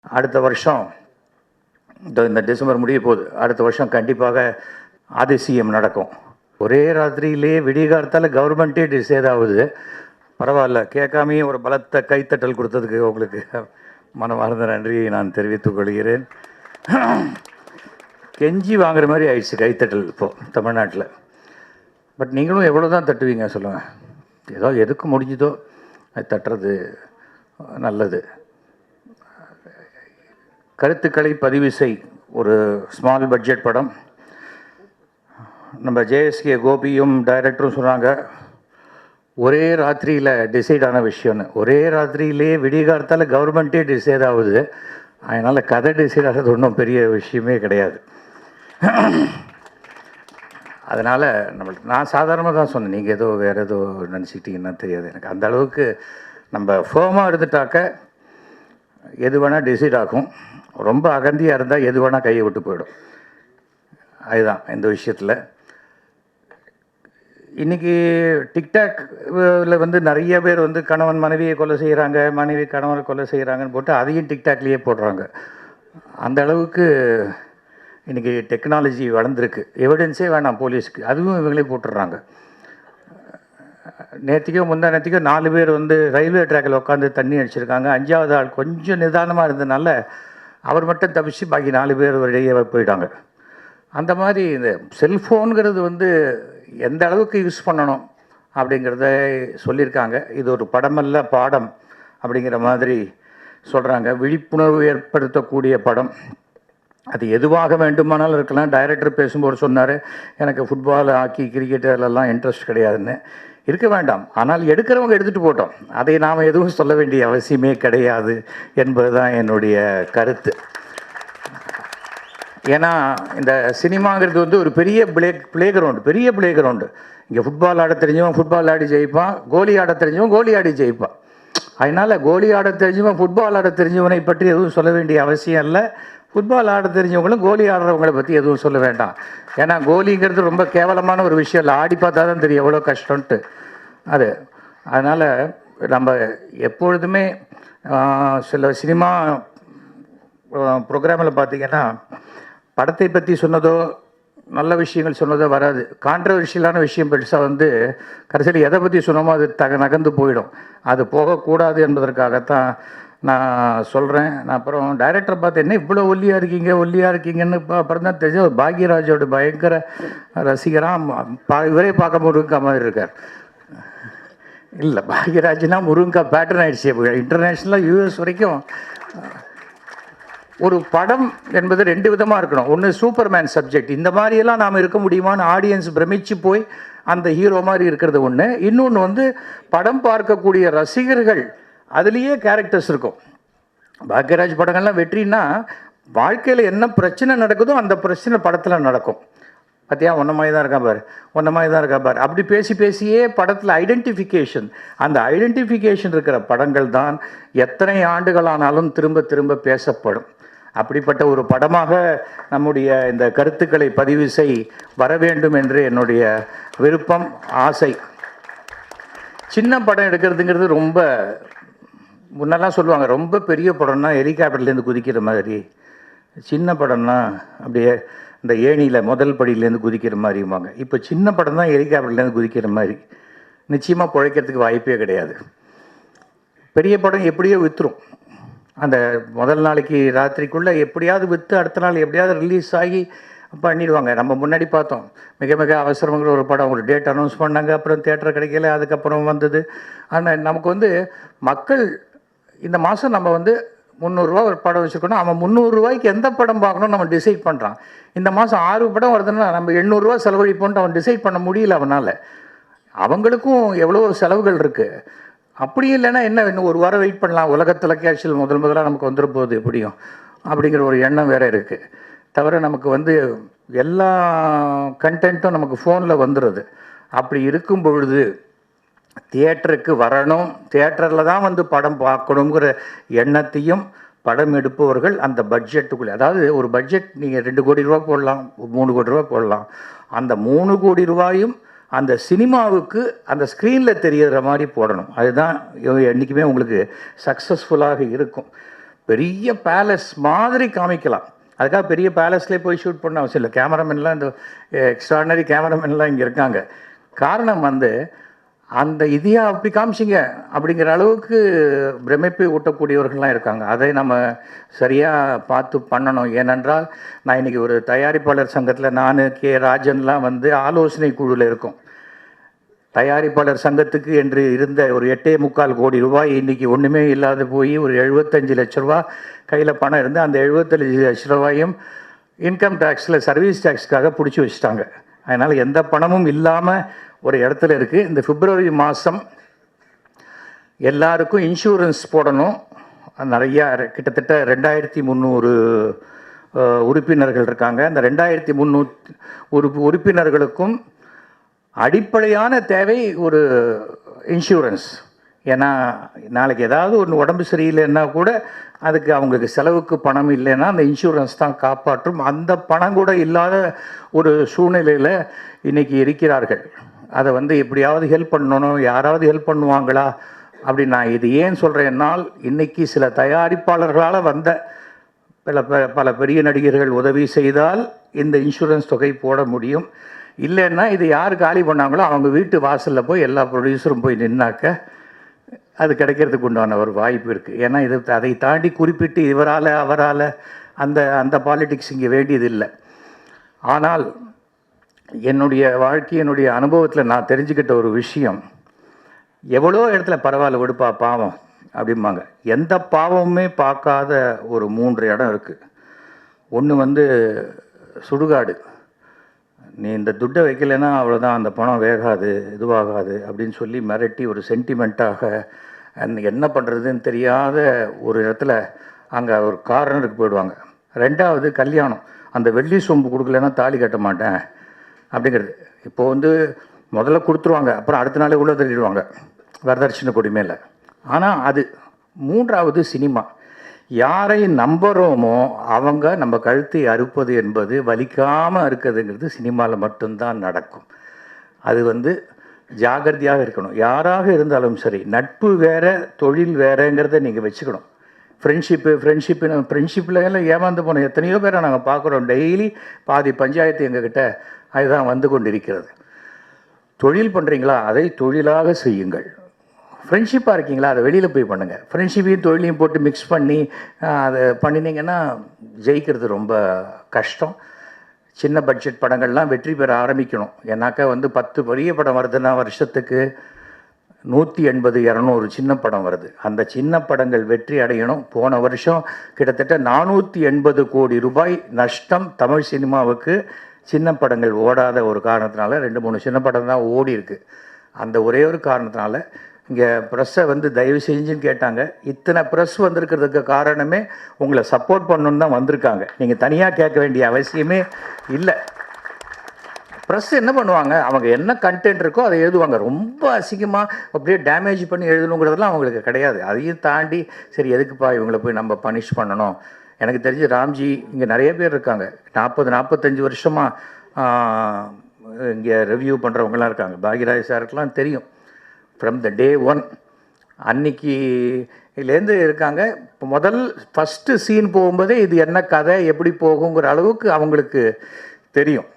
அடுத்த வருஷம் இந்த டிசம்பர் முடிய போகுது. அடுத்த வருஷம் கண்டிப்பாக அதிசயம் நடக்கும். ஒரே ராத்திரியிலே விடியகாலத்தால் கவர்மெண்ட்டே டிசைட் ஆகுது. பரவாயில்ல, கேட்காமையே ஒரு பலத்த கைத்தட்டல் கொடுத்ததுக்கு உங்களுக்கு மனமார்ந்த நன்றியை நான் தெரிவித்துக் கொள்கிறேன். கெஞ்சி வாங்குற மாதிரி ஆயிடுச்சு கைத்தட்டல் இப்போது தமிழ்நாட்டில். பட் நீங்களும் எவ்வளோ தான் தட்டுவீங்க சொல்லுங்கள். ஏதோ எதுக்கு முடிஞ்சுதோ அது தட்டுறது நல்லது. கருத்துக்களை பதிவு செய் ஒரு ஸ்மால் பட்ஜெட் படம். நம்ம ஜேஎஸ்கே கோபியும் டைரக்டரும் சொன்னாங்க, ஒரே ராத்திரியில் டிசைட் ஆன விஷயம்னு. ஒரே ராத்திரியிலே விடியகாலத்தால் கவர்மெண்ட்டே டிசைட் ஆகுது. அதனால் கதை டிசைட் ஆகிறது ஒன்றும் பெரிய விஷயமே கிடையாது. அதனால் நான் சாதாரணமாக தான் சொன்னேன். நீங்கள் ஏதோ வேறு ஏதோ நினச்சிக்கிட்டீங்கன்னா தெரியாது எனக்கு. அந்த அளவுக்கு நம்ம ஃபேமாக இருந்துட்டாக்க எது வேணால் டிசைட் ஆகும். ரொம்ப அகந்தியாக இருந்தால் எது வேணால் கையை விட்டு போயிடும். அதுதான் இந்த விஷயத்தில். இன்றைக்கி டிக்டாக்ல நிறைய பேர் கணவன் மனைவியை கொலை செய்கிறாங்க, மனைவி கணவனை கொலை செய்கிறாங்கன்னு போட்டு அதையும் டிக்டாக்லேயே போடுறாங்க. அந்த அளவுக்கு இன்றைக்கி டெக்னாலஜி வளர்ந்துருக்கு. எவிடன்ஸே வேணாம் போலீஸ்க்கு, அதுவும் இவங்களே போட்டுடுறாங்க. நேற்றுக்கோ 4 பேர் ரயில்வே ட்ராக்கில் உட்காந்து தண்ணி அடிச்சிருக்காங்க. 5ஆவது ஆள் கொஞ்சம் நிதானமாக இருந்ததுனால அவர் மட்டும் தப்பிச்சு பாக்கி 4 பேர் வெளியே போயிட்டாங்க. அந்த மாதிரி இந்த செல்ஃபோனுங்கிறது எந்த அளவுக்கு யூஸ் பண்ணணும் அப்படிங்கிறத சொல்லியிருக்காங்க. இது ஒரு படமல்ல பாடம் அப்படிங்கிற மாதிரி சொல்கிறாங்க. விழிப்புணர்வு ஏற்படுத்தக்கூடிய படம். அது எதுவாக வேண்டுமானாலும் இருக்கலாம். டைரக்டர் பேசும்போது சொன்னார், எனக்கு ஃபுட்பால், ஹாக்கி, கிரிக்கெட் அதிலெல்லாம் இன்ட்ரெஸ்ட் கிடையாதுன்னு. இருக்க வேண்டாம், ஆனால் எடுக்கிறவங்க எடுத்துகிட்டு போட்டோம். அதை நாம் எதுவும் சொல்ல வேண்டிய அவசியமே கிடையாது என்பது தான் என்னுடைய கருத்து. ஏன்னா இந்த சினிமாங்கிறது ஒரு பெரிய பிளே கிரவுண்டு, பெரிய பிளே கிரவுண்டு. இங்கே ஃபுட்பால் ஆட தெரிஞ்சவன் ஃபுட்பால் ஆடி ஜெயிப்பான், கோலி ஆட தெரிஞ்சவன் கோலி ஆடி ஜெயிப்பான். அதனால் கோலி ஆட தெரிஞ்சவன் ஃபுட்பால் ஆட தெரிஞ்சவனை பற்றி எதுவும் சொல்ல வேண்டிய அவசியம் இல்லை. ஃபுட்பால் ஆட தெரிஞ்சவங்களும் கோலி ஆடுறவங்களை பற்றி எதுவும் சொல்ல வேண்டாம். ஏன்னா கோலிங்கிறது ரொம்ப கேவலமான ஒரு விஷயம் இல்லை. ஆடி பார்த்தா தான் தெரியும் எவ்வளோ கஷ்டம்ன்ட்டு அது. அதனால் நம்ம எப்பொழுதுமே சில சினிமா ப்ரோக்ராமில் பார்த்திங்கன்னா படத்தை பற்றி சொன்னதோ நல்ல விஷயங்கள் சொன்னதோ வராது. கான்ட்ரவர்ஷியலான விஷயம் பெருசாக கடைசியில் எதை பற்றி சொன்னோமோ அது நகர்ந்து போயிடும். அது போகக்கூடாது என்பதற்காகத்தான் நான் சொல்கிறேன். நான் அப்புறம் டைரக்டரை பார்த்து, என்ன இவ்வளோ ஒல்லியாக இருக்கீங்கன்னு அப்புறம் தான் தெரிஞ்சு பாக்யராஜோட பயங்கர ரசிகராக இவரே பார்க்க முருங்கா மாதிரி இருக்கார். இல்லை, பாக்யராஜ்னா முருங்கா பேட்டர்ன் ஆகிடுச்சு. இன்டர்நேஷ்னலாக யூஎஸ் வரைக்கும். ஒரு படம் என்பது 2 விதமாக இருக்கணும். ஒன்று சூப்பர்மேன் சப்ஜெக்ட், இந்த மாதிரியெல்லாம் நாம் இருக்க முடியுமான்னு ஆடியன்ஸ் பிரமிச்சு போய் அந்த ஹீரோ மாதிரி இருக்கிறது ஒன்று. இன்னொன்று படம் பார்க்கக்கூடிய ரசிகர்கள் அதுலேயே கேரக்டர்ஸ் இருக்கும். பாக்யராஜ் படங்கள்லாம் வெற்றின்னா வாழ்க்கையில் என்ன பிரச்சனை நடக்குதோ அந்த பிரச்சனை படத்தில் நடக்கும். பார்த்தியா, ஒன்றை மாதிரி தான் இருக்கா பார், அப்படி பேசியே படத்தில் ஐடென்டிஃபிகேஷன், அந்த ஐடென்டிஃபிகேஷன் இருக்கிற படங்கள் தான் எத்தனை ஆண்டுகளானாலும் திரும்ப திரும்ப பேசப்படும். அப்படிப்பட்ட ஒரு படமாக நம்முடைய இந்த கருத்துக்களை பதிவு செய் வர வேண்டும் என்று என்னுடைய விருப்பம், ஆசை. சின்ன படம் எடுக்கிறதுங்கிறது ரொம்ப முன்னெல்லாம் சொல்லுவாங்க, ரொம்ப பெரிய படம்னா ஹெலிகாப்டர்லேருந்து குதிக்கிற மாதிரி, சின்ன படம்னா அப்படியே இந்த ஏணியில் முதல் படியிலேருந்து குதிக்கிற மாதிரிம்பாங்க. இப்போ சின்ன படம் தான் ஹெலிகாப்டர்லேருந்து குதிக்கிற மாதிரி. நிச்சயமாக பிழைக்கிறதுக்கு வாய்ப்பே கிடையாது. பெரிய படம் எப்படியோ விற்றுரும். அந்த முதல் நாளைக்கு ராத்திரிக்குள்ளே எப்படியாவது விற்று அடுத்த நாள் எப்படியாவது ரிலீஸ் ஆகி பண்ணிடுவாங்க. நம்ம முன்னாடி பார்த்தோம், மிக மிக அவசரங்கிற ஒரு படம், ஒரு டேட் அனௌன்ஸ் பண்ணாங்க, அப்புறம் தியேட்டர் கிடைக்கல, அதுக்கப்புறம் வந்தது. ஆனால் நமக்கு மக்கள் இந்த மாதம் நம்ம 300 ரூபா ஒரு படம் வச்சுருக்கணும், அவன் 300 ரூபாய்க்கு எந்த படம் பார்க்கணும்னு நம்ம டிசைட் பண்ணுறான். இந்த மாதம் 6 படம் வருதுன்னா நம்ம 800 ரூபா செலவழிப்போன்ட்டு அவன் டிசைட் பண்ண முடியல அவனால். அவங்களுக்கும் எவ்வளோ செலவுகள் இருக்குது. அப்படி இல்லைன்னா என்ன, இன்னும் ஒரு வாரம் வெயிட் பண்ணலாம், உலக தொலைக்காட்சியில் முதலாக நமக்கு வந்துட போகுது எப்படியும் அப்படிங்கிற ஒரு எண்ணம் வேறு இருக்குது. தவிர நமக்கு எல்லா கண்டென்ட்டும் நமக்கு ஃபோனில் வந்துடுது. அப்படி இருக்கும் பொழுது தியேட்டருக்கு வரணும், தியேட்டரில் தான் படம் பார்க்கணுங்கிற எண்ணத்தையும் படம் எடுப்பவர்கள் அந்த பட்ஜெட்டுக்குள்ளே, அதாவது ஒரு பட்ஜெட் நீங்கள் 2 கோடி ரூபா போடலாம், 3 கோடி ரூபா போடலாம். அந்த 3 கோடி ரூபாயும் அந்த சினிமாவுக்கு அந்த ஸ்க்ரீனில் தெரிகிற மாதிரி போடணும். அதுதான் என்றைக்குமே உங்களுக்கு சக்ஸஸ்ஃபுல்லாக இருக்கும். பெரிய பேலஸ் மாதிரி காமிக்கலாம். அதுக்காக பெரிய பேலஸ்லேயே போய் ஷூட் பண்ண அவசியம் இல்லை. கேமராமேன்லாம் இந்த எக்ஸ்ட்ராடனரி கேமராமேன்லாம் இங்கே இருக்காங்க. காரணம் வந்து அந்த இதையா அப்படி காமிச்சிங்க அப்படிங்கிற அளவுக்கு பிரமிப்பை ஊட்டக்கூடியவர்கள்லாம் இருக்காங்க. அதை நம்ம சரியாக பார்த்து பண்ணணும். ஏனென்றால் நான் இன்றைக்கி ஒரு தயாரிப்பாளர் சங்கத்தில் நான் கே ராஜன்லாம் வந்து ஆலோசனை குழுவில் இருக்கோம். தயாரிப்பாளர் சங்கத்துக்கு என்று இருந்த ஒரு 8.25 கோடி ரூபாய் இன்றைக்கி ஒன்றுமே இல்லாத போய் ஒரு 75 லட்ச ரூபா கையில் பணம் இருந்து அந்த 75 லட்ச ரூபாயும் இன்கம் டேக்ஸில் சர்வீஸ் டேக்ஸுக்காக பிடிச்சி வச்சுட்டாங்க. அதனால் எந்த பணமும் இல்லாமல் ஒரு இடத்துல இருக்குது. இந்த பிப்ரவரி மாதம் எல்லாருக்கும் இன்சூரன்ஸ் போடணும். நிறையா கிட்டத்தட்ட 2300 உறுப்பினர்கள் இருக்காங்க. அந்த 2300 உறுப்பினர்களுக்கும் அடிப்படையான தேவை ஒரு இன்சூரன்ஸ். ஏன்னா நாளைக்கு ஏதாவது ஒன்று உடம்பு சரியில்லைன்னா கூட அதுக்கு அவங்களுக்கு செலவுக்கு பணம் இல்லைன்னா அந்த இன்சூரன்ஸ் தான் காப்பாற்றும். அந்த பணம் கூட இல்லாத ஒரு சூழ்நிலையில் இன்றைக்கி இருக்கிறார்கள். அதை வந்து எப்படியாவது ஹெல்ப் பண்ணணும், யாராவது ஹெல்ப் பண்ணுவாங்களா அப்படி நான் இது ஏன் சொல்கிறேன்னால், இன்றைக்கி சில தயாரிப்பாளர்களால் வந்த பல பெரிய நடிகர்கள் உதவி செய்தால் இந்த இன்சூரன்ஸ் தொகை போட முடியும். இல்லைன்னா இது யார் காலி பண்ணாங்களோ அவங்க வீட்டு வாசலில் போய் எல்லா ப்ரொடியூசரும் போய் நின்னாக்க அது கிடைக்கிறதுக்கு உண்டான ஒரு வாய்ப்பு இருக்குது. ஏன்னா இது அதை தாண்டி குறிப்பிட்டு இவரால் அவரால் அந்த பாலிடிக்ஸ் இங்கே வேண்டியதில்லை. ஆனால் என்னுடைய வாழ்க்கையினுடைய அனுபவத்தில் நான் தெரிஞ்சுக்கிட்ட ஒரு விஷயம், எவ்வளோ இடத்துல பரவாயில்ல விடுப்பா பாவம் அப்படிம்பாங்க. எந்த பாவமுமே பார்க்காத ஒரு 3 இடம் இருக்குது. ஒன்று வந்து சுடுகாடு. நீ இந்த துட்டை வைக்கலைன்னா அவ்வளோதான், அந்த பணம் வேகாது இதுவாகாது அப்படின்னு சொல்லி மிரட்டி ஒரு சென்டிமெண்ட்டாக என்ன பண்ணுறதுன்னு தெரியாத ஒரு இடத்துல அங்கே ஒரு கார்னருக்கு போயிடுவாங்க. 2வது கல்யாணம். அந்த வெள்ளி சொம்பு கொடுக்கலன்னா தாலி கட்ட மாட்டேன் அப்படிங்கிறது. இப்போது வந்து முதல்ல கொடுத்துருவாங்க, அப்புறம் அடுத்த நாளே உள்ள தள்ளிடுவாங்க வரதட்சணை கொடி மேலே. ஆனால் அது 3வது சினிமா. யாரை நம்புகிறோமோ அவங்க நம்ம கழுத்தை அறுப்பது என்பது வலிக்காமல் இருக்கிறதுங்கிறது சினிமாவில் மட்டும்தான் நடக்கும். அது வந்து ஜாகிரதையாக இருக்கணும். யாராக இருந்தாலும் சரி, நட்பு வேறு தொழில் வேறுங்கிறத நீங்கள் வச்சுக்கணும். ஃப்ரெண்ட்ஷிப்பில் எல்லாம் ஏமாந்து போன எத்தனையோ பேரை நாங்கள் பார்க்குறோம். டெய்லி பாதி பஞ்சாயத்து எங்ககிட்ட அதுதான் வந்து கொண்டிருக்கிறது. தொழில் பண்ணுறீங்களா, அதை தொழிலாக செய்யுங்கள். ஃப்ரெண்ட்ஷிப்பாக இருக்கீங்களா, அதை வெளியில் போய் பண்ணுங்கள். ஃப்ரெண்ட்ஷிப்பையும் தொழிலையும் போட்டு மிக்ஸ் பண்ணி அதை பண்ணினீங்கன்னா ஜெயிக்கிறது ரொம்ப கஷ்டம். சின்ன பட்ஜெட் படங்கள்லாம் வெற்றி பெற ஆரம்பிக்கணும். ஏன்னாக்கா வந்து 10 பெரிய படம் வருதுன்னா வருஷத்துக்கு 180 200 சின்ன படம் வருது. அந்த சின்ன படங்கள் வெற்றி அடையணும். போன வருஷம் கிட்டத்தட்ட 480 கோடி ரூபாய் நஷ்டம் தமிழ் சினிமாவுக்கு சின்ன படங்கள் ஓடாத ஒரு காரணத்தினால. 2-3 சின்ன படம் தான் ஓடி இருக்குது. அந்த ஒரே ஒரு காரணத்தினால இங்கே ப்ரெஸ்ஸை வந்து தயவு செஞ்சுன்னு கேட்டாங்க. இத்தனை ப்ரெஸ் வந்திருக்கிறதுக்கு காரணமே உங்களை சப்போர்ட் பண்ணணுன்னு தான் வந்திருக்காங்க. நீங்கள் தனியாக கேட்க வேண்டிய அவசியமே இல்லை. ப்ரெஸ் என்ன பண்ணுவாங்க, அவங்க என்ன கண்டென்ட் இருக்கோ அதை எழுதுவாங்க. ரொம்ப அசிங்கமாக அப்படியே டேமேஜ் பண்ணி எழுதணுங்கிறதெல்லாம் அவங்களுக்கு கிடையாது. அதையும் தாண்டி சரி எதுக்குப்பா இவங்களை போய் நம்ம பனிஷ் பண்ணணும். எனக்கு தெரிஞ்சு ராம்ஜி இங்கே நிறைய பேர் இருக்காங்க. 40-45 வருஷமாக இங்கே ரிவ்யூ பண்ணுறவங்களாம் இருக்காங்க. பாக்யராஜ் சாருக்கெலாம் தெரியும் ஃப்ரம் த டே 1 அன்னைக்கு இதுலேருந்து இருக்காங்க. இப்போ ஃபஸ்ட்டு சீன் போகும்போதே இது என்ன கதை எப்படி போகுங்கிற அளவுக்கு அவங்களுக்கு தெரியும்.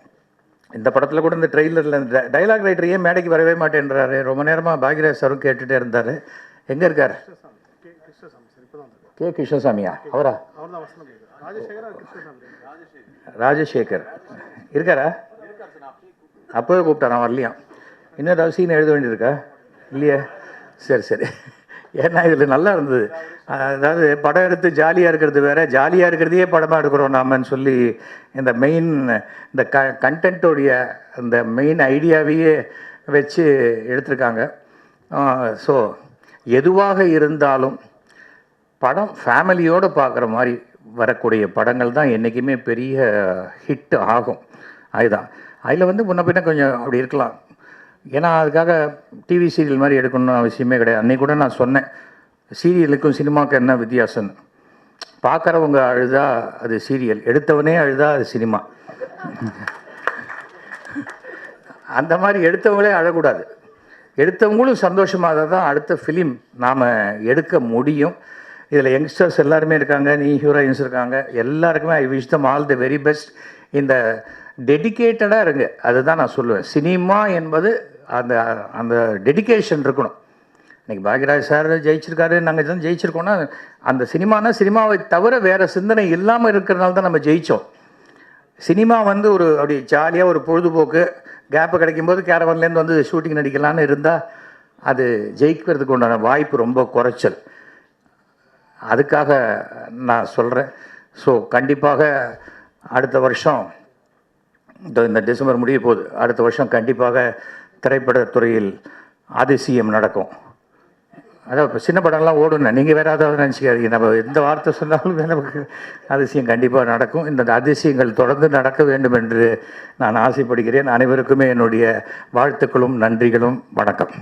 இந்த படத்தில் கூட இந்த ட்ரெய்லரில் இந்த டைலாக் ரைட்டர் ஏன் மேடைக்கு வரவே மாட்டேன்றாரு, ரொம்ப நேரமாக பாக்யராஜ் சாரும் கேட்டுகிட்டே இருந்தார். எங்கே இருக்கார்? கே கிருஷ்ணசாமியா? அவரா? ராஜசேகர் இருக்காரா? அப்போவே கூப்பிட்டாரா? வரலையாம். இன்னும் ஏதாவது சீன் எழுத வேண்டியிருக்கா? இல்லையே. சரி. ஏன்னா இதில் நல்லா இருந்தது. அதாவது படம் எடுத்து ஜாலியாக இருக்கிறது வேறு, ஜாலியாக இருக்கிறதையே படமாக எடுக்கிறோம் நாமன்னு சொல்லி இந்த கண்டென்ட்டோடைய அந்த மெயின் ஐடியாவையே வச்சு எடுத்திருக்காங்க. ஸோ எதுவாக இருந்தாலும் படம் ஃபேமிலியோடு பார்க்குற மாதிரி வரக்கூடிய படங்கள் தான் என்றைக்குமே பெரிய ஹிட் ஆகும். அதுதான் அதில் வந்து முன்ன பின்ன கொஞ்சம் அப்படி இருக்கலாம். ஏன்னா அதுக்காக டிவி சீரியல் மாதிரி எடுக்கணும்னு அவசியமே கிடையாது. அன்றைக்கி கூட நான் சொன்னேன், சீரியலுக்கும் சினிமாவுக்கும் என்ன வித்தியாசம்னு. பார்க்குறவங்க அழுதா அது சீரியல், எடுத்தவனே அழுதா அது சினிமா. அந்த மாதிரி எடுத்தவங்களே அழக்கூடாது. எடுத்தவங்களும் சந்தோஷமாக தான் அடுத்த ஃபிலிம் நாம் எடுக்க முடியும். இதில் யங்ஸ்டர்ஸ் எல்லாருமே இருக்காங்க, நீ ஹீரோயின்ஸ் இருக்காங்க, எல்லாருக்குமே I wish them all the very best. இந்த டெடிக்கேட்டடாக இருங்க, அதுதான் நான் சொல்லுவேன். சினிமா என்பது அந்த அந்த டெடிக்கேஷன் இருக்கணும். இன்றைக்கி பாக்யராஜ் சார் ஜெயிச்சிருக்காரு, நாங்கள் தான் ஜெயிச்சிருக்கோன்னா அந்த சினிமாவை தவிர வேறு சிந்தனை இல்லாமல் இருக்கிறனால தான் நம்ம ஜெயித்தோம். சினிமா வந்து ஒரு அப்படி ஜாலியாக ஒரு பொழுதுபோக்கு, கேப்பு கிடைக்கும்போது கேரவன்லேருந்து வந்து ஷூட்டிங் நடிக்கலான்னு இருந்தால் அது ஜெயிக்கிறதுக்கு உண்டான வாய்ப்பு ரொம்ப குறைச்சல். அதுக்காக நான் சொல்கிறேன். ஸோ கண்டிப்பாக அடுத்த வருஷம் இந்த டிசம்பர் முடிய போகுது, அடுத்த வருஷம் கண்டிப்பாக திரைப்படத்துறையில் அதிசயம் நடக்கும். அதான் இப்போ சின்ன படம்லாம் ஓடணும், நீங்கள் வேறு ஏதாவது நினச்சிக்காதீங்க. நம்ம எந்த வார்த்தை சொன்னாலும் நமக்கு அதிசயம் கண்டிப்பாக நடக்கும். இந்த அதிசயங்கள் தொடர்ந்து நடக்க வேண்டும் என்று நான் ஆசைப்படுகிறேன். அனைவருக்குமே என்னுடைய வாழ்த்துக்களும் நன்றிகளும். வணக்கம்.